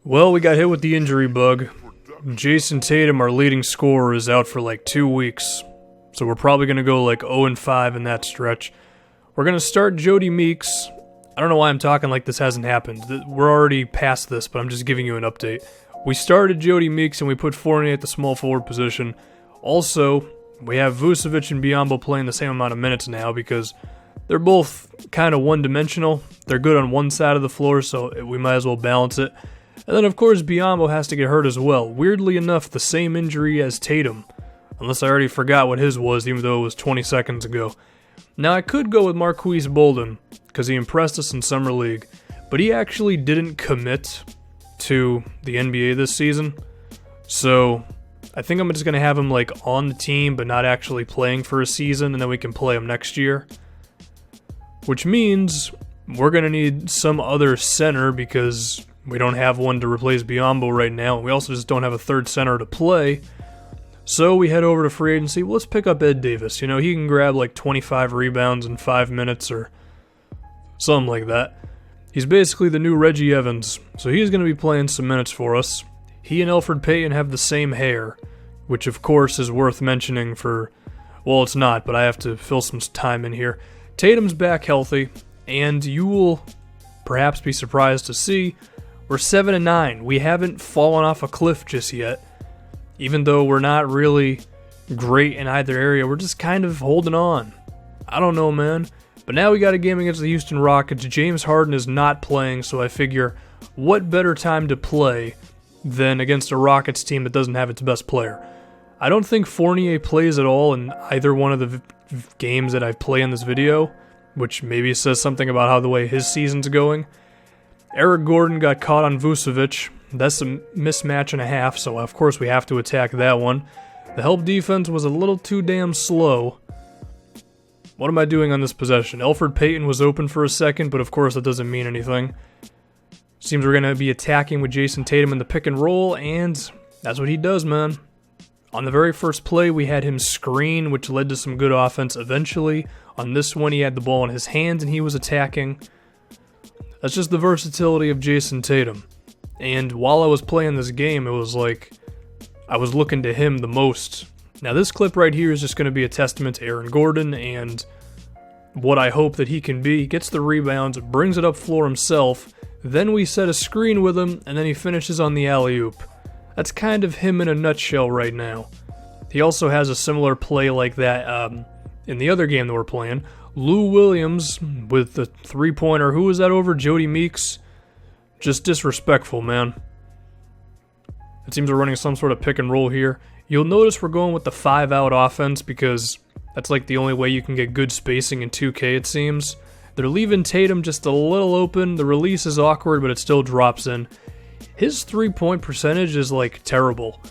Well, we got hit with the injury bug. Jason Tatum, our leading scorer, is out for like 2 weeks. So we're probably going to go like 0-5 in that stretch. We're going to start Jody Meeks. I don't know why I'm talking like this hasn't happened. We're already past this, but I'm just giving you an update. We started Jody Meeks and we put Fournier at the small forward position. Also, we have Vucevic and Biyombo playing the same amount of minutes now because they're both kind of one-dimensional. They're good on one side of the floor, so we might as well balance it. And then, of course, Biyombo has to get hurt as well. Weirdly enough, the same injury as Tatum. Unless I already forgot what his was, even though it was 20 seconds ago. Now, I could go with Marquise Bolden, because he impressed us in Summer League. But he actually didn't commit to the NBA this season. So, I think I'm just going to have him, like, on the team, but not actually playing for a season, and then we can play him next year. Which means we're going to need some other center, because we don't have one to replace Biyombo right now. We also just don't have a third center to play. So we head over to free agency. Well, let's pick up Ed Davis. You know, he can grab like 25 rebounds in 5 minutes or something like that. He's basically the new Reggie Evans. So he's going to be playing some minutes for us. He and Elfrid Payton have the same hair, which of course is worth mentioning for... Well, it's not, but I have to fill some time in here. Tatum's back healthy, and you will perhaps be surprised to see we're 7-9. We haven't fallen off a cliff just yet. Even though we're not really great in either area, we're just kind of holding on. I don't know, man. But now we got a game against the Houston Rockets. James Harden is not playing, so I figure what better time to play than against a Rockets team that doesn't have its best player. I don't think Fournier plays at all in either one of the games that I've played in this video, which maybe says something about how the way his season's going. Eric Gordon got caught on Vucevic. That's a mismatch and a half, so of course we have to attack that one. The help defense was a little too damn slow. What am I doing on this possession? Elfrid Payton was open for a second, but of course that doesn't mean anything. Seems we're going to be attacking with Jason Tatum in the pick and roll, and that's what he does, man. On the very first play, we had him screen, which led to some good offense eventually. On this one, he had the ball in his hands and he was attacking. That's just the versatility of Jason Tatum. And while I was playing this game, it was like I was looking to him the most. Now this clip right here is just going to be a testament to Aaron Gordon and what I hope that he can be. He gets the rebounds, brings it up floor himself, then we set a screen with him, and then he finishes on the alley-oop. That's kind of him in a nutshell right now. He also has a similar play like that in the other game that we're playing. Lou Williams with the three-pointer. Who was that over? Jody Meeks? Just disrespectful, man. It seems we're running some sort of pick and roll here. You'll notice we're going with the 5-out offense because that's like the only way you can get good spacing in 2K, it seems. They're leaving Tatum just a little open. The release is awkward, but it still drops in. His three-point percentage is like terrible.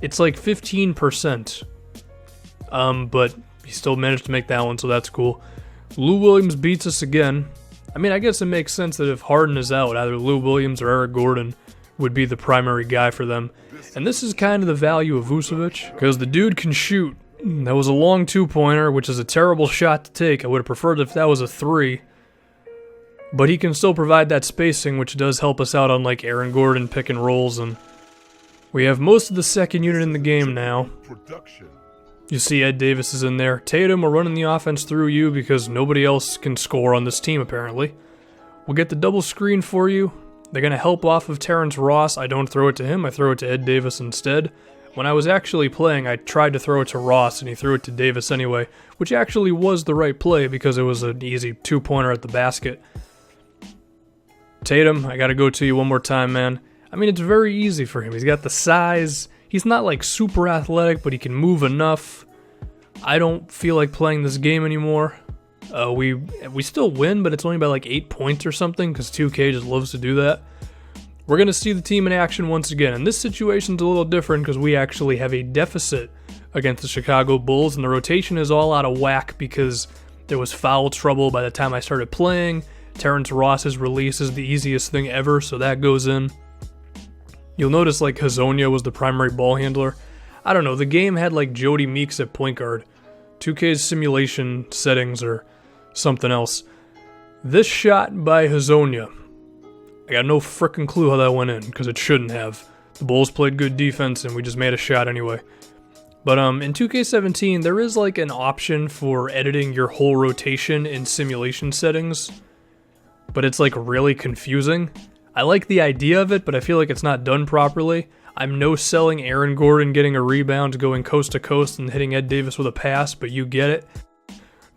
It's like 15%. But he still managed to make that one, so that's cool. Lou Williams beats us again. I mean, I guess it makes sense that if Harden is out, either Lou Williams or Eric Gordon would be the primary guy for them. And this is kind of the value of Vucevic, because the dude can shoot. That was a long two-pointer, which is a terrible shot to take. I would have preferred if that was a 3. But he can still provide that spacing, which does help us out on like Aaron Gordon pick and rolls. And we have most of the second unit in the game now. You see Ed Davis is in there. Tatum, we're running the offense through you because nobody else can score on this team, apparently. We'll get the double screen for you. They're going to help off of Terrence Ross. I don't throw it to him. I throw it to Ed Davis instead. When I was actually playing, I tried to throw it to Ross, and he threw it to Davis anyway, which actually was the right play because it was an easy two-pointer at the basket. Tatum, I got to go to you one more time, man. I mean, it's very easy for him. He's got the size. He's not like super athletic, but he can move enough. I don't feel like playing this game anymore. We still win, but it's only by like 8 points or something, because 2K just loves to do that. We're going to see the team in action once again, and this situation's a little different because we actually have a deficit against the Chicago Bulls, and the rotation is all out of whack because there was foul trouble by the time I started playing. Terrence Ross's release is the easiest thing ever, so that goes in. You'll notice like Hazonia was the primary ball handler. I don't know, the game had like Jody Meeks at point guard. 2K's simulation settings or something else. This shot by Hazonia. I got no frickin' clue how that went in, because it shouldn't have. The Bulls played good defense, and we just made a shot anyway. But in 2K17, there is like an option for editing your whole rotation in simulation settings, but it's like really confusing. I like the idea of it, but I feel like it's not done properly. I'm no-selling Aaron Gordon getting a rebound, going coast to coast, and hitting Ed Davis with a pass, but you get it.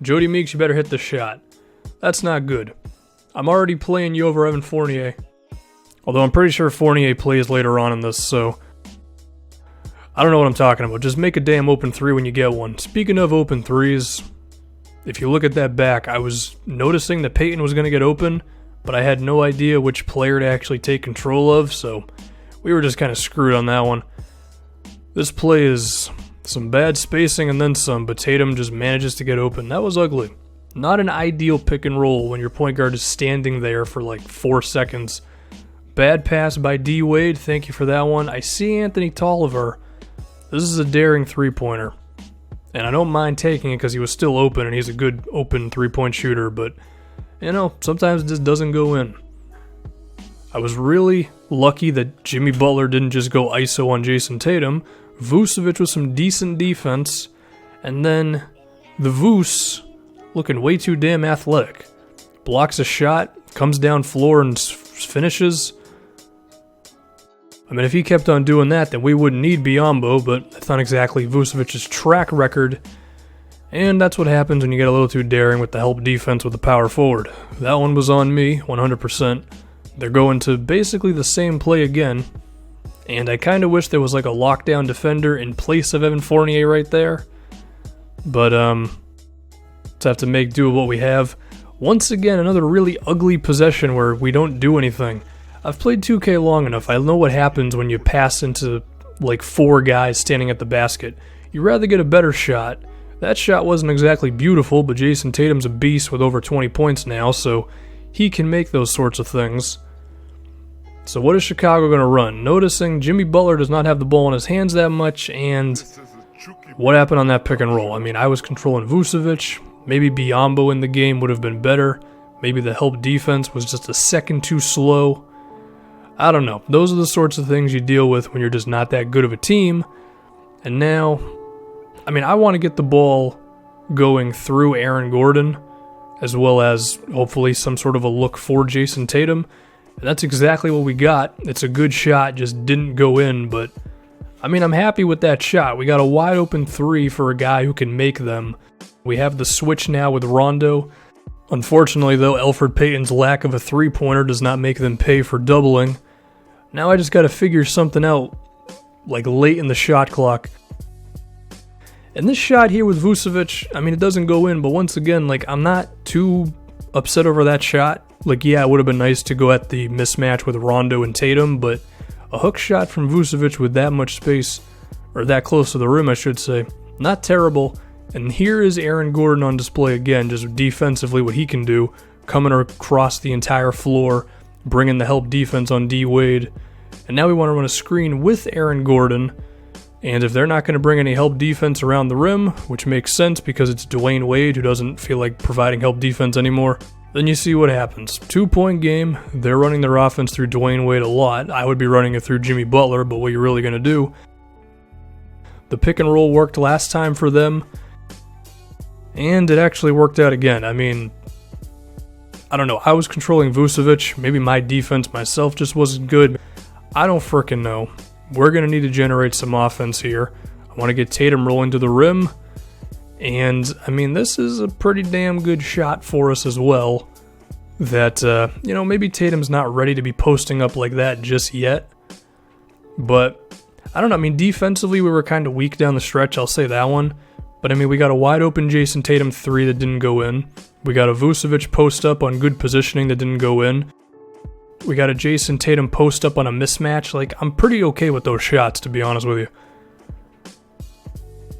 Jody Meeks, you better hit the shot. That's not good. I'm already playing you over Evan Fournier. Although I'm pretty sure Fournier plays later on in this, so I don't know what I'm talking about. Just make a damn open three when you get one. Speaking of open threes, if you look at that back, I was noticing that Peyton was going to get open, but I had no idea which player to actually take control of, so we were just kind of screwed on that one. This play is some bad spacing and then some, but Tatum just manages to get open. That was ugly. Not an ideal pick and roll when your point guard is standing there for like 4 seconds. Bad pass by D. Wade, thank you for that one. I see Anthony Tolliver. This is a daring three-pointer. And I don't mind taking it because he was still open and he's a good open three-point shooter, but, you know, sometimes it just doesn't go in. I was really lucky that Jimmy Butler didn't just go ISO on Jason Tatum. Vucevic with some decent defense, and then the Vuce, looking way too damn athletic, blocks a shot, comes down floor and finishes. I mean, if he kept on doing that, then we wouldn't need Biyombo, but that's not exactly Vucevic's track record. And that's what happens when you get a little too daring with the help defense with the power forward. That one was on me, 100%. They're going to basically the same play again. And I kind of wish there was like a lockdown defender in place of Evan Fournier right there. But, let's have to make do with what we have. Once again, another really ugly possession where we don't do anything. I've played 2K long enough. I know what happens when you pass into like 4 guys standing at the basket. You'd rather get a better shot. That shot wasn't exactly beautiful, but Jason Tatum's a beast with over 20 points now, so he can make those sorts of things. So what is Chicago going to run? Noticing Jimmy Butler does not have the ball in his hands that much, and what happened on that pick and roll? I mean, I was controlling Vucevic. Maybe Biyombo in the game would have been better. Maybe the help defense was just a second too slow. I don't know. Those are the sorts of things you deal with when you're just not that good of a team. And now, I mean, I want to get the ball going through Aaron Gordon, as well as hopefully some sort of a look for Jason Tatum. And that's exactly what we got. It's a good shot, just didn't go in, but I mean, I'm happy with that shot. We got a wide open three for a guy who can make them. We have the switch now with Rondo. Unfortunately, though, Elfrid Payton's lack of a three-pointer does not make them pay for doubling. Now I just got to figure something out, like late in the shot clock. And this shot here with Vucevic, I mean, it doesn't go in, but once again, like, I'm not too upset over that shot. Like, yeah, it would have been nice to go at the mismatch with Rondo and Tatum, but a hook shot from Vucevic with that much space, or that close to the rim, I should say, not terrible. And here is Aaron Gordon on display again, just defensively what he can do, coming across the entire floor, bringing the help defense on D. Wade. And now we want to run a screen with Aaron Gordon. And if they're not going to bring any help defense around the rim, which makes sense because it's Dwayne Wade who doesn't feel like providing help defense anymore, then you see what happens. 2-point game, they're running their offense through Dwayne Wade a lot. I would be running it through Jimmy Butler, but what you're really going to do? The pick and roll worked last time for them, and it actually worked out again. I mean, I don't know. I was controlling Vucevic. Maybe my defense myself just wasn't good. I don't frickin' know. We're going to need to generate some offense here. I want to get Tatum rolling to the rim. And, I mean, this is a pretty damn good shot for us as well. That, maybe Tatum's not ready to be posting up like that just yet. But, I don't know. I mean, defensively, we were kind of weak down the stretch. I'll say that one. But, I mean, we got a wide open Jason Tatum 3 that didn't go in. We got a Vucevic post up on good positioning that didn't go in. We got a Jason Tatum post up on a mismatch. Like, I'm pretty okay with those shots, to be honest with you.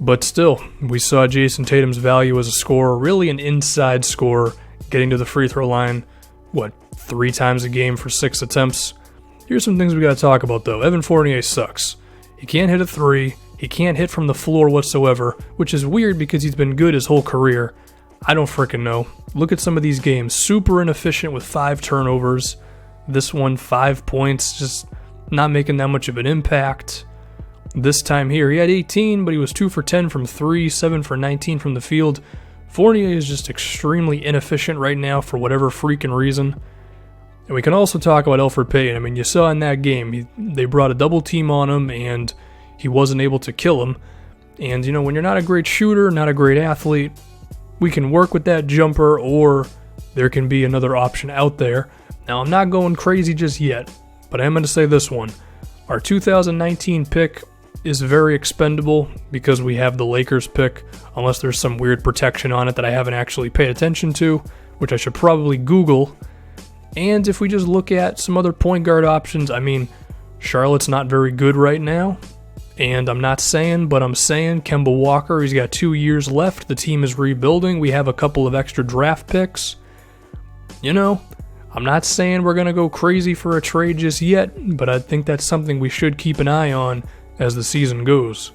But still, we saw Jason Tatum's value as a scorer, really an inside scorer, getting to the free throw line, 3 times a game for 6 attempts. Here's some things we got to talk about, though. Evan Fournier sucks. He can't hit a 3. He can't hit from the floor whatsoever, which is weird because he's been good his whole career. I don't frickin' know. Look at some of these games. Super inefficient with 5 turnovers. This one, 5 points, just not making that much of an impact. This time here, he had 18, but he was 2 for 10 from 3, 7 for 19 from the field. Fournier is just extremely inefficient right now for whatever freaking reason. And we can also talk about Elfrid Payton. I mean, you saw in that game, they brought a double team on him, and he wasn't able to kill him. And, you know, when you're not a great shooter, not a great athlete, we can work with that jumper, or there can be another option out there. Now, I'm not going crazy just yet, but I am going to say this one. Our 2019 pick is very expendable because we have the Lakers pick, unless there's some weird protection on it that I haven't actually paid attention to, which I should probably Google. And if we just look at some other point guard options, I mean, Charlotte's not very good right now. And I'm not saying, but I'm saying Kemba Walker, he's got 2 years left. The team is rebuilding. We have a couple of extra draft picks. You know, I'm not saying we're going to go crazy for a trade just yet, but I think that's something we should keep an eye on as the season goes.